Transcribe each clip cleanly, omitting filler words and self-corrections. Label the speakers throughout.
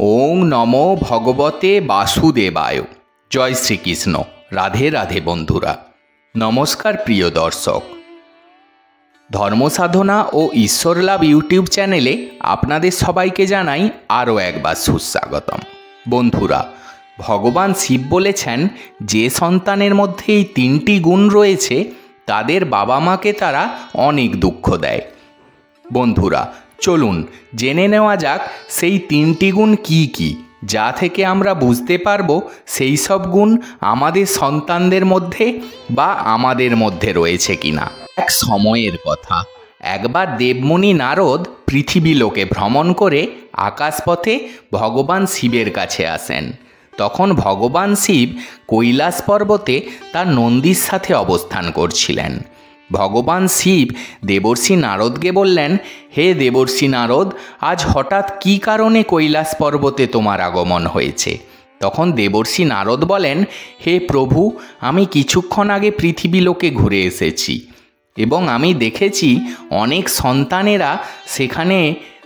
Speaker 1: ওং নমো ভগবতে বাসুদেবায়। জয় শ্রীকৃষ্ণ। রাধে রাধে বন্ধুরা, নমস্কার প্রিয় দর্শক। ধর্মসাধনা ও ঈশ্বরলাভ ইউটিউব চ্যানেলে আপনাদের সবাইকে জানাই আরও একবার সুস্বাগতম। বন্ধুরা, ভগবান শিব বলেছেন, যে সন্তানের মধ্যে এই তিনটি গুণ রয়েছে তাদের বাবা মাকে তারা অনেক দুঃখ দেয়। বন্ধুরা, চলুন জেনে নেওয়া যাক সেই তিনটি গুণ কি কি, যা থেকে আমরা বুঝতে পারবো সেই সব গুণ আমাদের সন্তানদের মধ্যে বা আমাদের মধ্যে রয়েছে কিনা। এক সময়ের কথা, একবার দেবমুনি নারদ পৃথিবী লোকে ভ্রমণ করে আকাশপথে ভগবান শিবের কাছে আসেন। তখন ভগবান শিব কৈলাস পর্বতে তার নন্দীর সাথে অবস্থান করছিলেন। ভগবান শিব দেবর্ষি নারদকে বললেন, হে দেবর্ষি নারদ, আজ হঠাৎ কী কারণে কৈলাস পর্বতে তোমার আগমন হয়েছে? তখন দেবর্ষি নারদ বলেন, হে প্রভু, আমি কিছুক্ষণ আগে পৃথিবী লোকে ঘুরে এসেছি এবং আমি দেখেছি অনেক সন্তানেরা সেখানে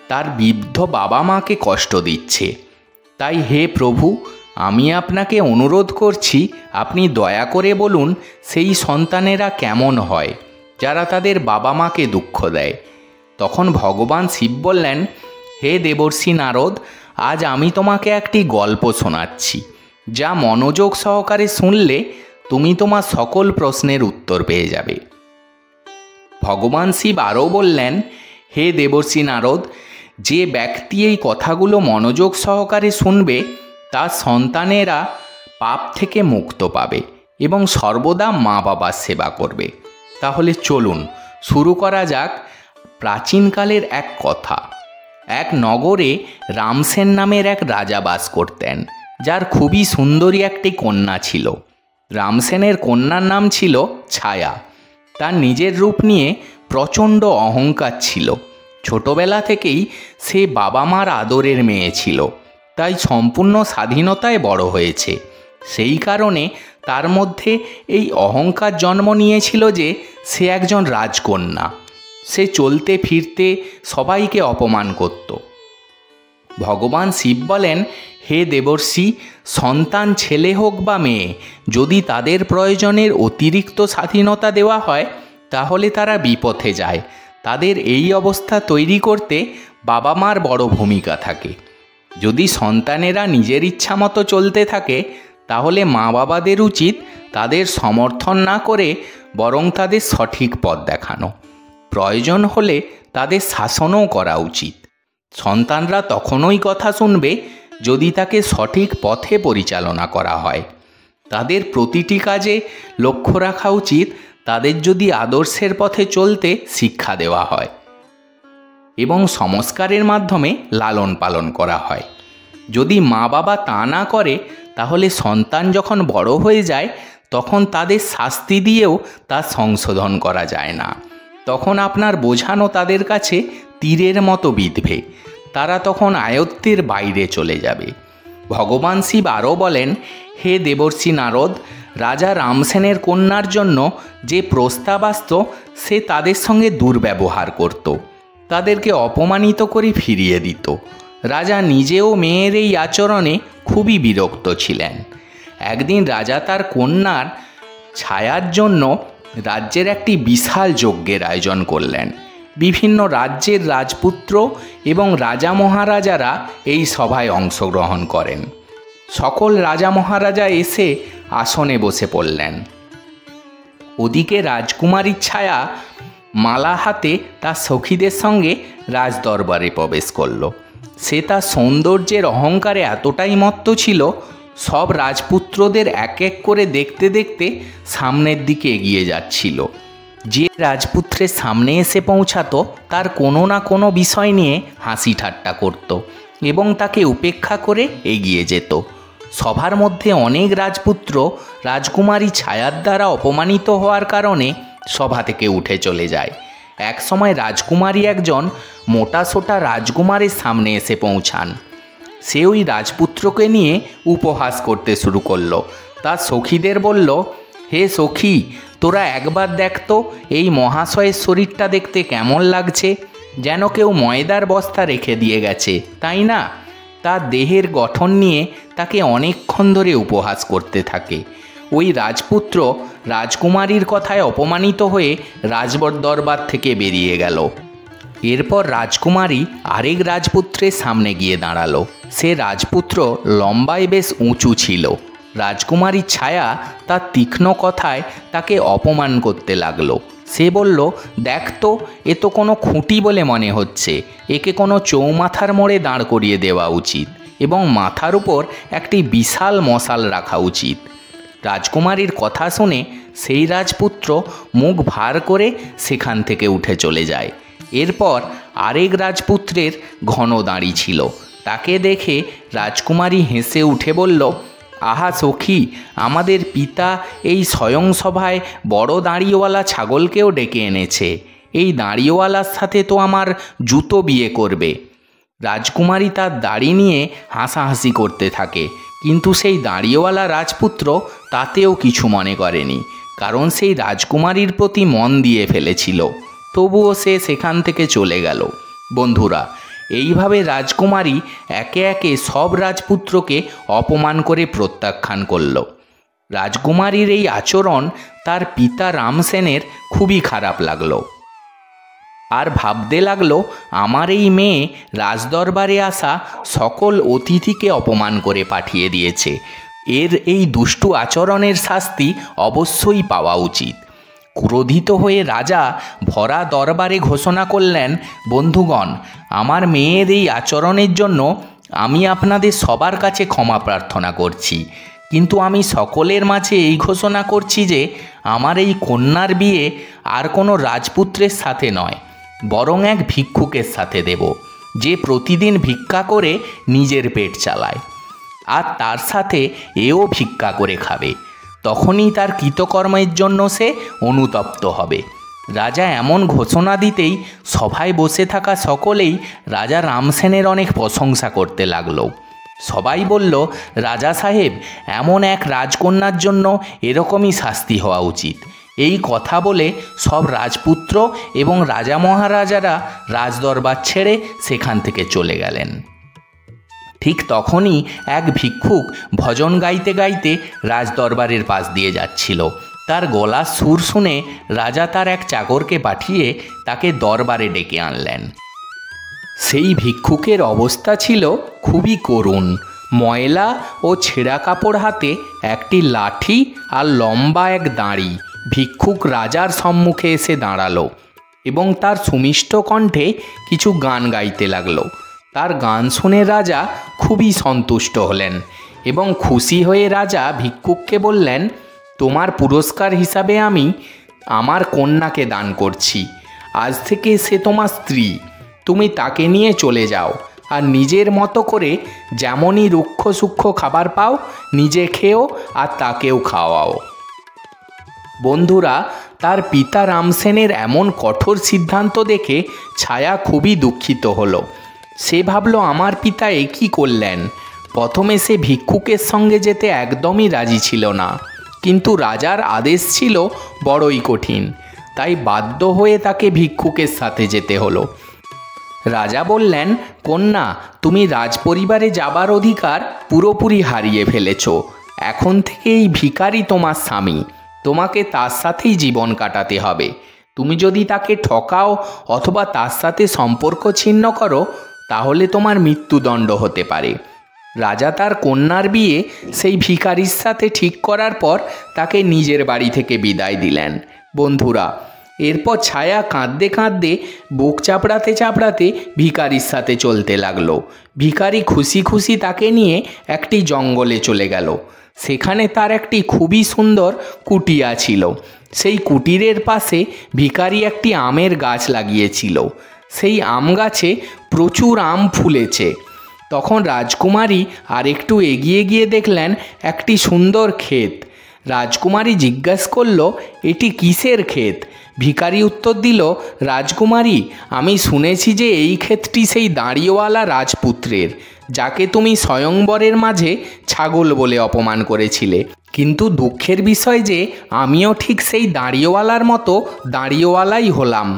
Speaker 1: তার বৃদ্ধ বাবা মাকে কষ্ট দিচ্ছে। তাই হে প্রভু, আমি আপনাকে অনুরোধ করছি, আপনি দয়া করে বলুন সেই সন্তানেরা কেমন হয় যারা তাদের বাবা মাকে দুঃখ দেয়। তখন ভগবান শিব বললেন, হে দেবর্ষি নারদ, আজ আমি তোমাকে একটি গল্প শোনাচ্ছি, যা মনোযোগ সহকারে শুনলে তুমি তোমার সকল প্রশ্নের উত্তর পেয়ে যাবে। ভগবান শিব আরও বললেন, হে দেবর্ষি নারদ, যে ব্যক্তি এই কথাগুলো মনোযোগ সহকারে শুনবে তার সন্তানেরা পাপ থেকে মুক্ত পাবে এবং সর্বদা মা বাবার সেবা করবে। তাহলে চলুন শুরু করা যাক প্রাচীনকালের এক কথা। এক নগরে রামসেন নামের এক রাজা বাস করতেন, যার খুবই সুন্দরী একটি কন্যা ছিল। রামসেনের কন্যার নাম ছিল ছায়া। তার নিজের রূপ নিয়ে প্রচণ্ড অহংকার ছিল। ছোটবেলা থেকেই সে বাবা মার আদরের মেয়ে ছিল, তাই সম্পূর্ণ স্বাধীনতায় বড় হয়েছে। সেই কারণে তার মধ্যে এই অহংকার জন্ম নিয়েছিল যে সে একজন রাজকন্যা। সে চলতে ফিরতে সবাইকে অপমান করত। ভগবান শিব বলেন, হে দেবর্ষি, সন্তান ছেলে হোক বা মেয়ে, যদি তাদের প্রয়োজনের অতিরিক্ত স্বাধীনতা দেওয়া হয় তাহলে তারা বিপথে যায়। তাদের এই অবস্থা তৈরি করতে বাবা মার বড় ভূমিকা থাকে। যদি সন্তানেরা নিজের ইচ্ছা মতো চলতে থাকে তাহলে মা বাবাদের উচিত তাদের সমর্থন না করে বরং তাদের সঠিক পথ দেখানো। প্রয়োজন হলে তাদের শাসনও করা উচিত। সন্তানরা তখনই কথা শুনবে যদি তাকে সঠিক পথে পরিচালনা করা হয়। তাদের প্রতিটি কাজে লক্ষ্য রাখা উচিত তাদের যদি আদর্শের পথে চলতে শিক্ষা দেওয়া হয় এবং সংস্কারের মাধ্যমে লালন পালন করা হয়। যদি মা বাবা তা না করে তাহলে সন্তান যখন বড় হয়ে যায় তখন তাদের শাস্তি দিয়েও তা সংশোধন করা যায় না। তখন আপনার বোঝানো তাদের কাছে তীরের মতো বিঁধবে। তারা তখন আয়ত্তের বাইরে চলে যাবে। ভগবান শিব আরও বলেন, হে দেবর্ষি নারদ, রাজা রামসেনের কন্যার জন্য যে প্রস্তাব আসত সে তাদের সঙ্গে দুর্ব্যবহার করত, তাদেরকে অপমানিত করে ফিরিয়ে দিত। রাজা নিজেও মেয়ের এই আচরণে খুবই বিরক্ত ছিলেন। একদিন রাজা তার কন্যার ছায়ার জন্য রাজ্যের একটি বিশাল যজ্ঞের আয়োজন করলেন। বিভিন্ন রাজ্যের রাজপুত্র এবং রাজা মহারাজারা এই সভায় অংশগ্রহণ করেন। সকল রাজা মহারাজা এসে আসনে বসে পড়লেন। ওদিকে রাজকুমারীর ছায়া মালা হাতে তার সখীদের সঙ্গে রাজদরবারে প্রবেশ করল। সে তার সৌন্দর্যের অহংকারে এতটাই মত্ত ছিল, সব রাজপুত্রদের এক এক করে দেখতে দেখতে সামনের দিকে এগিয়ে যাচ্ছিল। যে রাজপুত্রের সামনে এসে পৌঁছাতো তার কোনো না কোনো বিষয় নিয়ে হাসি ঠাট্টা করত এবং তাকে উপেক্ষা করে এগিয়ে যেত। সভার মধ্যে অনেক রাজপুত্র রাজকুমারী ছায়ার দ্বারা অপমানিত হওয়ার কারণে সভা থেকে উঠে চলে যায়। এক সময় রাজকুমারী একজন মোটাসোটা রাজকুমারের সামনে এসে পৌঁছান। সে ওই রাজপুত্রকে নিয়ে উপহাস করতে শুরু করলো। তার সখীদের বলল, হে সখী, তোরা একবার দেখতো এই মহাশয়ের শরীরটা দেখতে কেমন লাগছে, যেন কেউ ময়দার বস্তা রেখে দিয়ে গেছে, তাই না? তার দেহের গঠন নিয়ে তাকে অনেকক্ষণ ধরে উপহাস করতে থাকে। ওই রাজপুত্র রাজকুমারীর কথায় অপমানিত হয়ে রাজদরবার থেকে বেরিয়ে গেল। এরপর রাজকুমারী আরেক রাজপুত্রের সামনে গিয়ে দাঁড়ালো। সে রাজপুত্র লম্বায় বেশ উঁচু ছিল। রাজকুমারীর ছায়া তার তীক্ষ্ণ কথায় তাকে অপমান করতে লাগলো। সে বলল, দেখ তো, এ তো কোনো খুঁটি বলে মনে হচ্ছে। একে কোনো চৌমাথার মোড়ে দাঁড় করিয়ে দেওয়া উচিত এবং মাথার উপর একটি বিশাল মশাল রাখা উচিত। রাজকুমারীর কথা শুনে সেই রাজপুত্র মুখ ভার করে সেখান থেকে উঠে চলে যায়। এরপর আরেক রাজপুত্রের ঘন দাঁড়ি ছিল। তাকে দেখে রাজকুমারী হেসে উঠে বলল, আহা সখী, আমাদের পিতা এই স্বয়ংসভায় বড় দাঁড়িওয়ালা ছাগলকেও ডেকে এনেছে। এই দাঁড়িওয়ালার সাথে তো আমার জুতো বিয়ে করবে। রাজকুমারী তার দাড়ি নিয়ে হাসাহাসি করতে থাকে, কিন্তু সেই দাঁড়িওয়ালা রাজপুত্র তাতেও কিছু মনে করেনি, কারণ সেই রাজকুমারীর প্রতি মন দিয়ে ফেলেছিল। তবুও সে সেখান থেকে চলে গেল। বন্ধুরা, এইভাবে রাজকুমারী একে একে সব রাজপুত্রকে অপমান করে প্রত্যাখ্যান করল। রাজকুমারীর এই আচরণ তার পিতা রামসেনের খুবই খারাপ লাগলো, আর ভাবতে লাগলো, আমার এই মেয়ে রাজদরবারে আসা সকল অতিথিকে অপমান করে পাঠিয়ে দিয়েছে। এর এই দুষ্টু আচরণের শাস্তি অবশ্যই পাওয়া উচিত। ক্রোধিত হয়ে রাজা ভরা দরবারে ঘোষণা করলেন, বন্ধুগণ, আমার মেয়ের এই আচরণের জন্য আমি আপনাদের সবার কাছে ক্ষমা প্রার্থনা করছি, কিন্তু আমি সকলের মাঝে এই ঘোষণা করছি যে আমার এই কন্যার বিয়ে আর কোনো রাজপুত্রের সাথে নয়, বরং এক ভিক্ষুকের সাথে দেব, যে প্রতিদিন ভিক্ষা করে নিজের পেট চালায়, আর তার সাথে এও ভিক্ষা করে খাবে। তখনই তার কৃতকর্মের জন্য সে অনুতপ্ত হবে। রাজা এমন ঘোষণা দিতেই সভায় বসে থাকা সকলেই রাজা রামসেনের অনেক প্রশংসা করতে লাগলো। সবাই বলল, রাজা সাহেব, এমন এক রাজকন্যার জন্য এরকমই শাস্তি হওয়া উচিত। এই কথা বলে সব রাজপুত্র এবং রাজা মহারাজারা রাজদরবার ছেড়ে সেখান থেকে চলে গেলেন। ঠিক তখনই এক ভিক্ষুক ভজন গাইতে গাইতে রাজদরবারের পাশ দিয়ে যাচ্ছিল। তার গলার সুর শুনে রাজা তার এক চাকরকে পাঠিয়ে তাকে দরবারে ডেকে আনলেন। সেই ভিক্ষুকের অবস্থা ছিল খুবই করুণ। ময়লা ও ছেঁড়া কাপড় হাতে একটি লাঠি আর লম্বা এক দাঁড়ি। ভিক্ষুক রাজার সম্মুখে এসে দাঁড়ালো এবং তার সুমিষ্ট কণ্ঠে কিছু গান গাইতে লাগলো। তার গান শুনে রাজা খুবই সন্তুষ্ট হলেন এবং খুশি হয়ে রাজা ভিক্ষুককে বললেন, তোমার পুরস্কার হিসাবে আমি আমার কন্যাকে দান করছি। আজ থেকে সে তোমার স্ত্রী। তুমি তাকে নিয়ে চলে যাও আর নিজের মতো করে যেমনই রুক্ষ সূক্ষ্ম খাবার পাও নিজে খেও আর তাকেও খাওয়াও। বন্ধুরা, তার পিতা রামসেনের এমন কঠোর সিদ্ধান্ত দেখে ছায়া খুবই দুঃখিত হলো। সে ভাবল, আমার পিতা এ কী করলেন। প্রথমে সে ভিক্ষুকের সঙ্গে যেতে একদমই রাজি ছিল না, কিন্তু রাজার আদেশ ছিল বড়ই কঠিন, তাই বাধ্য হয়ে তাকে ভিক্ষুকের সাথে যেতে হলো। রাজা বললেন, কন্যা, তুমি রাজপরিবারে যাবার অধিকার পুরোপুরি হারিয়ে ফেলেছ। এখন থেকে এই ভিখারি তোমার স্বামী, তোমাকে তার সাথেই জীবন কাটাতে হবে। তুমি যদি তাকে ঠকাও অথবা তার সাথে সম্পর্ক ছিন্ন করো, তাহলে তোমার মৃত্যুদণ্ড হতে পারে। রাজা তার কন্যার বিয়ে সেই ভিখারির সাথে ঠিক করার পর তাকে নিজের বাড়ি থেকে বিদায় দিলেন। বন্ধুরা, এরপর ছায়া কাঁদতে কাঁদতে বুক চাপড়াতে চাপড়াতে ভিখারির সাথে চলতে লাগলো। ভিখারি খুশি খুশি তাকে নিয়ে একটি জঙ্গলে চলে গেল। সেখানে তার একটি খুবই সুন্দর কুটিয়া ছিল। সেই কুটিরের পাশে ভিখারি একটি আমের গাছ লাগিয়েছিল। সেই আম গাছে প্রচুর আম ফুলেছে। তখন রাজকুমারী আর একটু এগিয়ে গিয়ে দেখলেন একটি সুন্দর ক্ষেত। রাজকুমারী জিজ্ঞাসা করল, এটি কিসের ক্ষেত? ভিখারি উত্তর দিল, রাজকুমারী, আমি শুনেছি যে এই ক্ষেতটি সেই দাঁড়িওয়ালা রাজপুত্রের, যাকে তুমি স্বয়ংবরের মাঝে ছাগল বলে অপমান করেছিলে। কিন্তু দুঃখের বিষয় যে আমিও ঠিক সেই দাঁড়িওয়ালার মতো দাঁড়িওয়ালাই হলাম।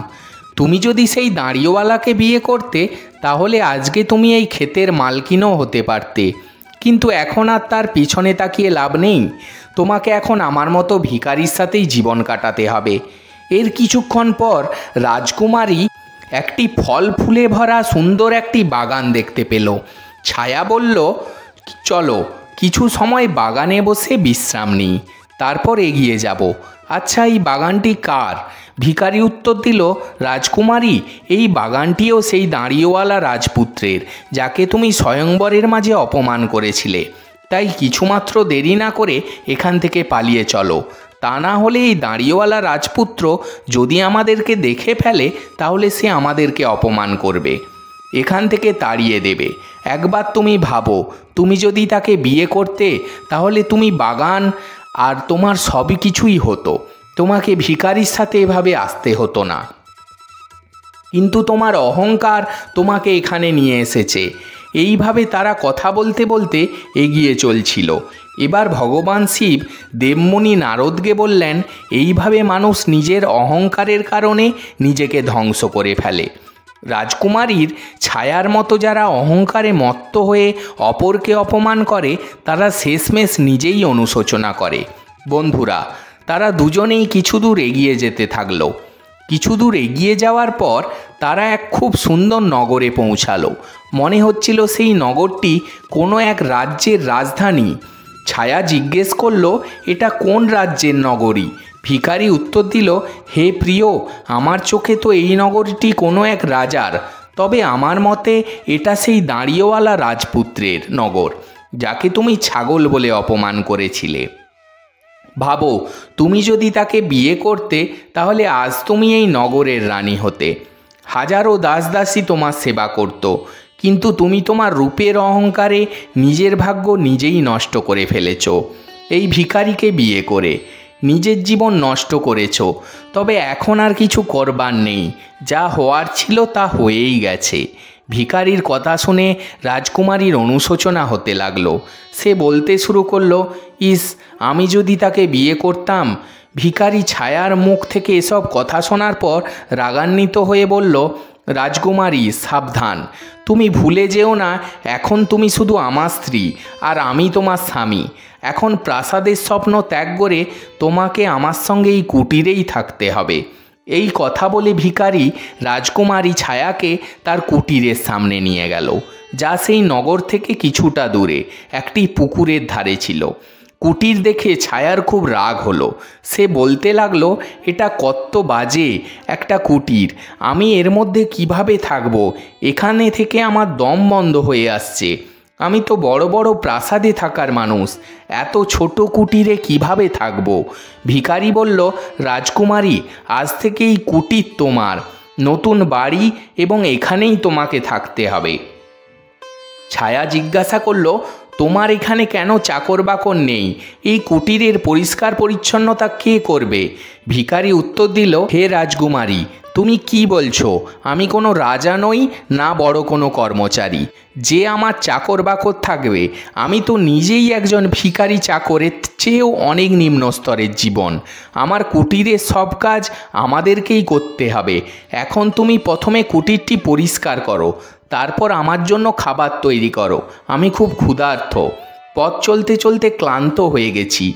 Speaker 1: তুমি যদি সেই দাঁড়িওয়ালাকে বিয়ে করতে তাহলে আজকে তুমি এই ক্ষেতের মালকিনও হতে পারতে, কিন্তু এখন আর তার পিছনে তাকিয়ে লাভ নেই। তোমাকে এখন আমার মতো ভিখারির সাথেই জীবন কাটাতে হবে। এর কিছুক্ষণ পর রাজকুমারী একটি ফল ফুলে ভরা সুন্দর একটি বাগান দেখতে পেল। ছায়া বলল, চলো কিছু সময় বাগানে বসে বিশ্রাম নিই, তারপর এগিয়ে যাব। আচ্ছা, এই বাগানটি কার? ভিখারি উত্তর দিল, রাজকুমারী, এই বাগানটিও সেই দাঁড়িওয়ালা রাজপুত্রের, যাকে তুমি স্বয়ংবরের মাঝে অপমান করেছিলে। তাই কিছুমাত্র দেরি না করে এখান থেকে পালিয়ে চলো, তা না হলে এই দাঁড়িওয়ালা রাজপুত্র যদি আমাদেরকে দেখে ফেলে তাহলে সে আমাদেরকে অপমান করবে, এখান থেকে তাড়িয়ে দেবে। একবার তুমি ভাবো, তুমি যদি তাকে বিয়ে করতে তাহলে তুমি বাগান আর তোমার সবই কিছুই হতো, তোমাকে ভিখারির সাথে এভাবে আসতে হতো না। কিন্তু তোমার অহংকার তোমাকে এখানে নিয়ে এসেছে। এইভাবে তারা কথা বলতে বলতে এগিয়ে চলছিল। এবার ভগবান শিব দেবমুনি নারদকে বললেন, এইভাবে মানুষ নিজের অহংকারের কারণে নিজেকে ধ্বংস করে ফেলে। রাজকুমারীর ছায়ার মতো যারা অহংকারে মত্ত হয়ে অপরকে অপমান করে তারা শেষমেশ নিজেই অনুশোচনা করে। বন্ধুরা, তারা দুজনেই কিছু দূর এগিয়ে যেতে থাকলো। কিছু দূর এগিয়ে যাওয়ার পর তারা এক খুব সুন্দর নগরে পৌঁছালো। মনে হচ্ছিল সেই নগরটি কোনো এক রাজ্যের রাজধানী। ছায়া জিজ্ঞেস করলো, এটা কোন রাজ্যের নগরী? ভিখারি উত্তর দিল, হে প্রিয়, আমার চোখে তো এই নগরটি কোনো এক রাজার, তবে আমার মতে এটা সেই দাঁড়িওয়ালা রাজপুত্রের নগর, যাকে তুমি ছাগল বলে অপমান করেছিলে। ভাবো, তুমি যদি তাকে বিয়ে করতে তাহলে আজ তুমি এই নগরের রানী হতে। হাজারো দাসদাসী তোমার সেবা করত, কিন্তু তুমি তোমার রূপের অহংকারে নিজের ভাগ্য নিজেই নষ্ট করে ফেলেছ। এই ভিখারিকে বিয়ে করে নিজের জীবন নষ্ট করেছ। তবে এখন আর কিছু করবার নেই, যা হওয়ার ছিল তা হয়েই গেছে। ভিখারির কথা শুনে রাজকুমারীর অনুশোচনা হতে লাগলো। সে বলতে শুরু করলো, ইস, আমি যদি তাকে বিয়ে করতাম। ভিখারি ছায়ার মুখ থেকে এসব কথা শোনার পর রাগান্বিত হয়ে বলল, রাজকুমারী সাবধান, তুমি ভুলে যেও না এখন তুমি শুধু আমার স্ত্রী আর আমি তোমার স্বামী। এখন প্রাসাদের স্বপ্ন ত্যাগ করে তোমাকে আমার সঙ্গে এই কুটিরেই থাকতে হবে। এই কথা বলে ভিখারি রাজকুমারী ছায়াকে তার কুটিরের সামনে নিয়ে গেল, যা সেই নগর থেকে কিছুটা দূরে একটি পুকুরের ধারে ছিল। কুটির দেখে ছায়ার খুব রাগ হলো। সে বলতে লাগলো, এটা কত বাজে একটা কুটির, আমি এর মধ্যে কিভাবে থাকবো? এখানে থেকে আমার দম বন্ধ হয়ে আসছে। আমি তো বড় বড় প্রাসাদে থাকার মানুষ, এত ছোট কুটিরে কিভাবে থাকবো? ভিখারি বলল, রাজকুমারী, আজ থেকে এই কুটির তোমার, নতুন বাড়ি এবং এখানেই তোমাকে থাকতে হবে। ছায়া জিজ্ঞাসা করল, তোমার এখানে কেন চাকর বাকর নেই? এই কুটিরের পরিষ্কার পরিচ্ছন্নতা কে করবে? ভিখারি উত্তর দিল, হে রাজকুমারী, তুমি কি বলছো? আমি কোনো রাজা নই, না বড় কোনো কর্মচারী যে আমার চাকর বাকর থাকবে। আমি তো নিজেই একজন ভিখারি, চাকরের চেয়েও অনেক নিম্ন স্তরের জীবন। আমার কুটিরের সব কাজ আমাদেরকেই করতে হবে। এখন তুমি প্রথমে কুটিরটি পরিষ্কার করো, তারপর আমার জন্য খাবার তৈরি করো। আমি খুব ক্ষুধার্ত, পথ চলতে চলতে ক্লান্ত হয়ে গেছি।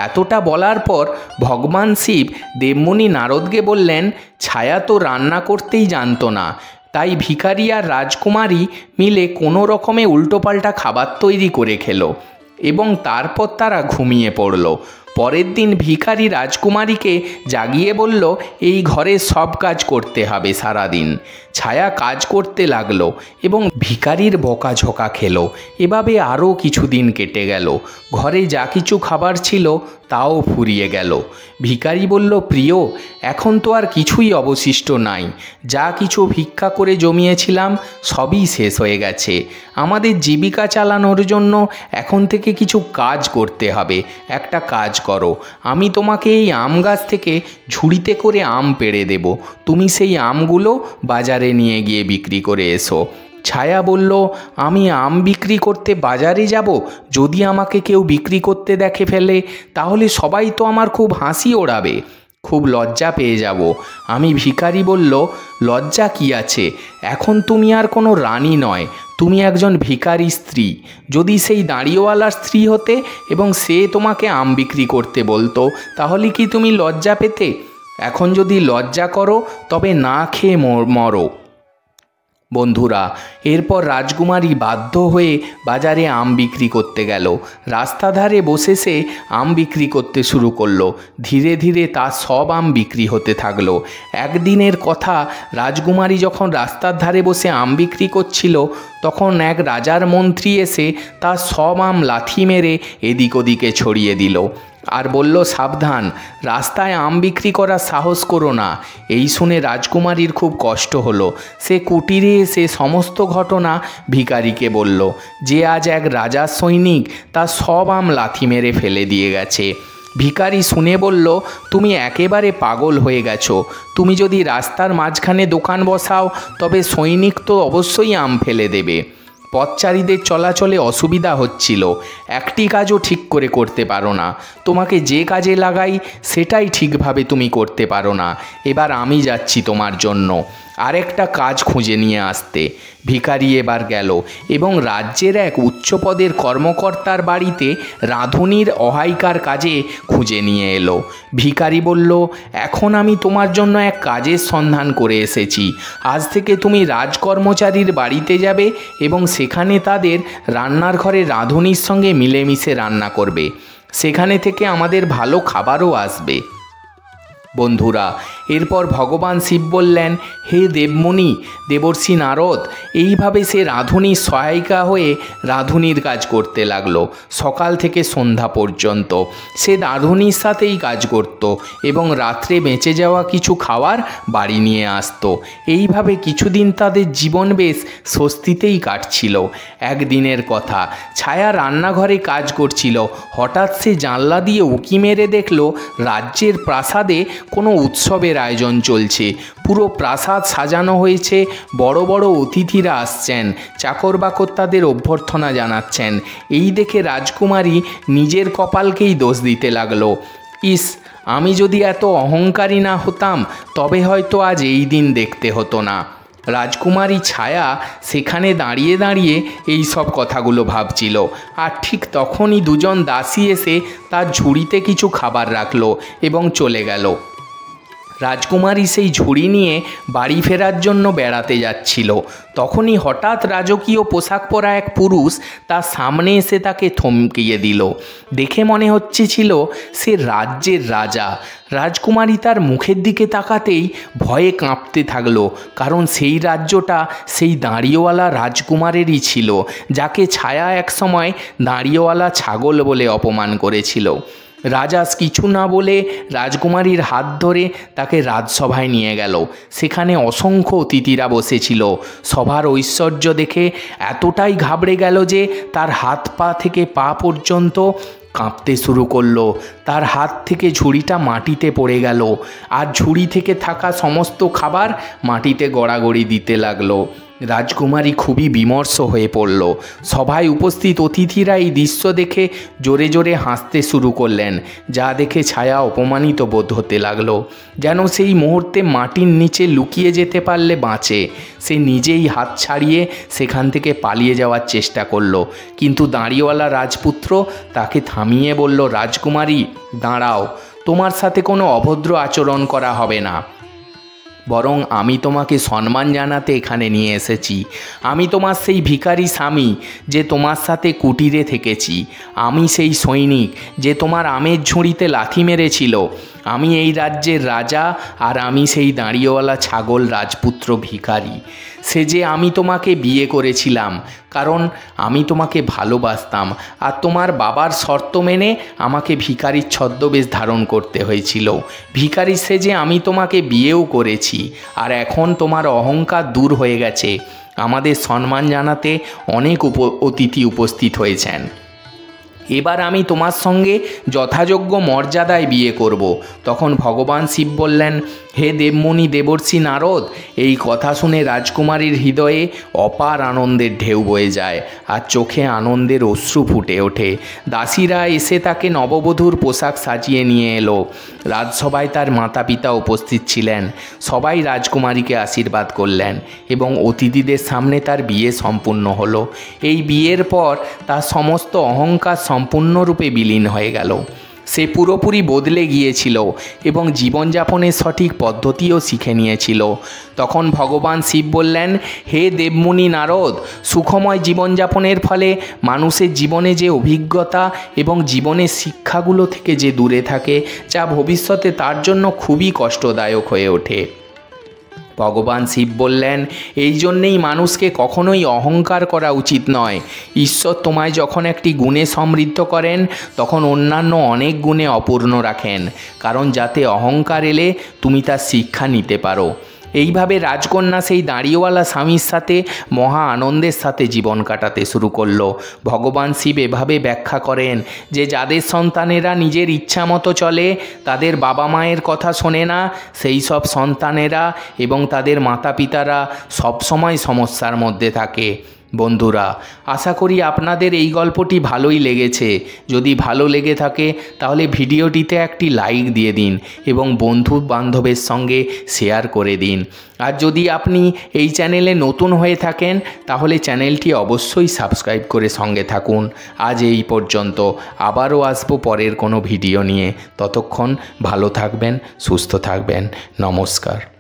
Speaker 1: এতটা বলার পর ভগবান শিব দেবমুনি নারদকে বললেন, ছায়া তো রান্না করতেই জানতো না, তাই ভিখারি আর রাজকুমারী মিলে কোনো রকমে উল্টোপাল্টা খাবার তৈরি করে খেলো এবং তারপর তারা ঘুমিয়ে পড়ল। পরের দিন ভিখারি রাজকুমারীকে জাগিয়ে বলল, এই ঘরে সব কাজ করতে হবে সারাদিন। ছায়া কাজ করতে লাগলো এবং ভিখারির বকাঝকা খেলো। এভাবে আরও কিছুদিন কেটে গেল। ঘরে যা কিছু খাবার ছিল তাও ফুরিয়ে গেল। ভিখারি বলল, প্রিয়, এখন তো আর কিছুই অবশিষ্ট নাই। যা কিছু ভিক্ষা করে জমিয়েছিলাম সবই শেষ হয়ে গেছে। আমাদের জীবিকা চালানোর জন্য এখন থেকে কিছু কাজ করতে হবে। একটা কাজ করো, আমি তোমাকে এই আম গাছ থেকে ঝুড়িতে করে আম পেড়ে দেব। তুমি সেই আমগুলো বাজারে নিয়ে গিয়ে বিক্রি করে এসো। ছায়া বলল, আমি আম বিক্রি করতে বাজারে যাব? যদি আমাকে কেউ বিক্রি করতে দেখে ফেলে তাহলে সবাই তো আমার খুব হাসি ওড়াবে। খুব লজ্জা পেয়ে যাব। আমি ভিখারি বলল, লজ্জা কি আছে, এখন তুমি আর কোনো রানী নয়, তুমি একজন ভিখারি স্ত্রী। যদি সেই দাঁড়িওয়ালার স্ত্রী হতে এবং সে তোমাকে আম বিক্রি করতে বলতো, তাহলে কি তুমি লজ্জা পেতে? এখন যদি লজ্জা করো তবে না খেয়ে মরো। বন্ধুরা, এরপর রাজকুমারী বাধ্য হয়ে বাজারে আম বিক্রি করতে গেল। রাস্তা ধারে বসে সে আম বিক্রি করতে শুরু করলো। ধীরে ধীরে তার সব আম বিক্রি হতে থাকলো। একদিনের কথা, রাজকুমারী যখন রাস্তার ধারে বসে আম বিক্রি করছিল, তখন এক রাজার মন্ত্রী এসে তার সব আম লাথি মেরে এদিক ওদিকে ছড়িয়ে দিল আর বলল, সাবধান, রাস্তায় আম বিক্রি করার সাহস করো না। এই শুনে রাজকুমারীর খুব কষ্ট হলো। সে কুটিরে এসে সমস্ত ঘটনা ভিখারিকে বলল, যে আজ এক রাজার সৈনিক তার সব আম লাথি মেরে ফেলে দিয়ে গেছে। ভিখারি শুনে বলল, তুমি একেবারে পাগল হয়ে গেছো। তুমি যদি রাস্তার মাঝখানে দোকান বসাও, তবে সৈনিক তো অবশ্যই আম ফেলে দেবে। পথচারীদের চলাচলে অসুবিধা হচ্ছিল, একটি কাজও ঠিক করে করতে পারো না। তোমাকে যে কাজে লাগাই সেটাই ঠিকভাবে তুমি করতে পারো না। এবার আমি যাচ্ছি তোমার জন্য আরেকটা কাজ খুঁজে নিয়ে আসতে। ভিখারি এবার গেল এবং রাজ্যের এক উচ্চপদের কর্মকর্তার বাড়িতে রাঁধুনির অহাইকার কাজে খুঁজে নিয়ে এলো। ভিখারি বলল, এখন আমি তোমার জন্য এক কাজের সন্ধান করে এসেছি। আজ থেকে তুমি রাজকর্মচারীর বাড়িতে যাবে এবং সেখানে তাদের রান্নার ঘরে রাঁধুনির সঙ্গে মিলেমিশে রান্না করবে। সেখানে থেকে আমাদের ভালো খাবারও আসবে। বন্ধুরা, এরপর ভগবান শিব বললেন, হে দেবমুনি, দেবর্ষি নারদ। এইভাবে সে রাঁধুনির সহায়িকা হয়ে রাঁধুনির কাজ করতে লাগলো। সকাল থেকে সন্ধ্যা পর্যন্ত সে রাঁধুনির সাথেই কাজ করত এবং রাত্রে বেঁচে যাওয়া কিছু খাবার বাড়ি নিয়ে আসতো। এইভাবে কিছুদিন তাদের জীবন বেশ স্বস্তিতেই কাটছিল। একদিনের কথা, ছায়া রান্নাঘরে কাজ করছিল। হঠাৎ সে জানলা দিয়ে উঁকি মেরে দেখল রাজ্যের প্রাসাদে কোনো উৎসবের আয়োজন চলছে। পুরো প্রাসাদ সাজানো হয়েছে, বড় বড় অতিথিরা আসছেন, চাকর বাকর তাদের অভ্যর্থনা জানাচ্ছেন। এই দেখে রাজকুমারী নিজের কপালকেই দোষ দিতে লাগলো। ইস, আমি যদি এত অহংকারী না হতাম, তবে হয়তো আজ এই দিন দেখতে হতো না। রাজকুমারী ছায়া সেখানে দাঁড়িয়ে দাঁড়িয়ে এই সব কথাগুলো ভাবছিল। আর ঠিক তখনই দুজন দাসী এসে তার ঝুড়িতে কিছু খাবার রাখলো এবং চলে গেল। রাজকুমারী সেই ঝুড়ি নিয়ে বাড়ি ফেরার জন্য বেড়াতে যাচ্ছিল। তখনই হঠাৎ রাজকীয় পোশাক পরা এক পুরুষ তার সামনে এসে তাকে থমকিয়ে দিল। দেখে মনে হচ্ছিল সে রাজ্যের রাজা। রাজকুমারী তার মুখের দিকে তাকাতেই ভয়ে কাঁপতে থাকলো, কারণ সেই রাজ্যটা সেই দাঁড়িওয়ালা রাজকুমারেরই ছিল, যাকে ছায়া একসময় দাঁড়িওয়ালা ছাগল বলে অপমান করেছিল। রাজা কিছু না বলে রাজকুমারীর হাত ধরে তাকে রাজসভায় নিয়ে গেল। সেখানে অসংখ্য অতিথিরা বসেছিল। সভার ঐশ্বর্য দেখে এতটাই ঘাবড়ে গেল যে তার হাত পা থেকে পা পর্যন্ত কাঁপতে শুরু করলো। তার হাত থেকে ঝুড়িটা মাটিতে পড়ে গেল আর ঝুড়ি থেকে থাকা সমস্ত খাবার মাটিতে গড়াগড়ি দিতে লাগলো। রাজকুমারী খুবই বিমর্ষ হয়ে পড়ল। সভায় উপস্থিত অতিথিরা এই দৃশ্য দেখে জোরে জোরে হাসতে শুরু করলেন, যা দেখে ছায়া অপমানিত বোধ হতে লাগলো। যেন সেই মুহূর্তে মাটির নিচে লুকিয়ে যেতে পারলে বাঁচে। সে নিজেই হাত ছাড়িয়ে সেখান থেকে পালিয়ে যাওয়ার চেষ্টা করলো, কিন্তু দাঁড়িওয়ালা রাজপুত্র তাকে থামিয়ে বলল, রাজকুমারী দাঁড়াও, তোমার সাথে কোনো অভদ্র আচরণ করা হবে না, বরং আমি তোমাকে সম্মান জানাতে এখানে নিয়ে এসেছি। আমি তোমার সেই ভিখারি স্বামী যে তোমার সাথে কুটিরে থেকেছি। আমি সেই সৈনিক যে তোমার আমের ঝুড়িতে লাথি মেরেছিল। আমি এই রাজ্যের রাজা, আর আমি সেই দাঁড়িয়েওয়ালা ছাগল রাজপুত্র ভিখারি। সে যে আমি তোমাকে বিয়ে করেছিলাম, কারণ আমি তোমাকে ভালোবাসতাম, আর তোমার বাবার শর্ত মেনে আমাকে ভিখারির ছদ্মবেশ ধারণ করতে হয়েছিল। ভিখারি সে যে আমি তোমাকে বিয়েও করেছি, আর এখন তোমার অহংকার দূর হয়ে গেছে। আমাদের সম্মান জানাতে অনেক অতিথি উপস্থিত হয়েছেন। এবার আমি তোমার সঙ্গে যথাযোগ্য মর্যাদায় বিয়ে করব। তখন ভগবান শিব বললেন, হে দেবমুনি দেবর্ষি নারদ, এই কথা শুনে রাজকুমারীর হৃদয়ে অপার আনন্দের ঢেউ বয়ে যায় আর চোখে আনন্দের অশ্রু ফুটে ওঠে। দাসীরা এসে তাকে নববধূর পোশাক সাজিয়ে নিয়ে এলো। রাজসভায় তার মাতা পিতা উপস্থিত ছিলেন। সবাই রাজকুমারীকে আশীর্বাদ করলেন এবং অতিথিদের সামনে তার বিয়ে সম্পূর্ণ হলো। এই বিয়ের পর তার সমস্ত অহংকার সম্পূর্ণরূপে বিলীন হয়ে গেল। সে পুরোপুরি বদলে গিয়েছিল এবং জীবনযাপনের সঠিক পদ্ধতিও শিখে নিয়েছিল। তখন ভগবান শিব বললেন, হে দেবমুনি নারদ, সুখময় জীবনযাপনের ফলে মানুষের জীবনে যে অভিজ্ঞতা এবং জীবনের শিক্ষাগুলো থেকে যে দূরে থাকে, যা ভবিষ্যতে তার জন্য খুবই কষ্টদায়ক হয়ে ওঠে। ভগবান শিব বললেন, এই জন্যেই মানুষকে কখনোই অহংকার করা উচিত নয়। ঈশ্বর তোমায় যখন একটি গুণে সমৃদ্ধ করেন, তখন অন্যান্য অনেক গুণে অপূর্ণ রাখেন, কারণ যাতে অহংকার এলে তুমি তার শিক্ষা নিতে পারো। এইভাবে রাজকন্যা সেই দাড়িওয়ালা স্বামীর সাথে মহা আনন্দের সাথে জীবন কাটাতে শুরু করলো। ভগবান শিব এভাবে ব্যাখ্যা করেন যে যাদের সন্তানেরা নিজের ইচ্ছা মতো চলে, তাদের বাবা মায়ের কথা শোনে না, সেই সব সন্তানেরা এবং তাদের মাতা পিতারা সবসময় সমস্যার মধ্যে থাকে। বন্ধুরা, আশা করি আপনাদের এই গল্পটি ভালোই লেগেছে। যদি ভালো লেগে থাকে তাহলে ভিডিওটিতে একটি লাইক দিয়ে দিন এবং বন্ধু বান্ধবের সঙ্গে শেয়ার করে দিন। আর যদি আপনি এই চ্যানেলে নতুন হয়ে থাকেন তাহলে চ্যানেলটি অবশ্যই সাবস্ক্রাইব করে সঙ্গে থাকুন। আজ এই পর্যন্ত, আবারও আসবো পরের কোনো ভিডিও নিয়ে। ততক্ষণ ভালো থাকবেন, সুস্থ থাকবেন। নমস্কার।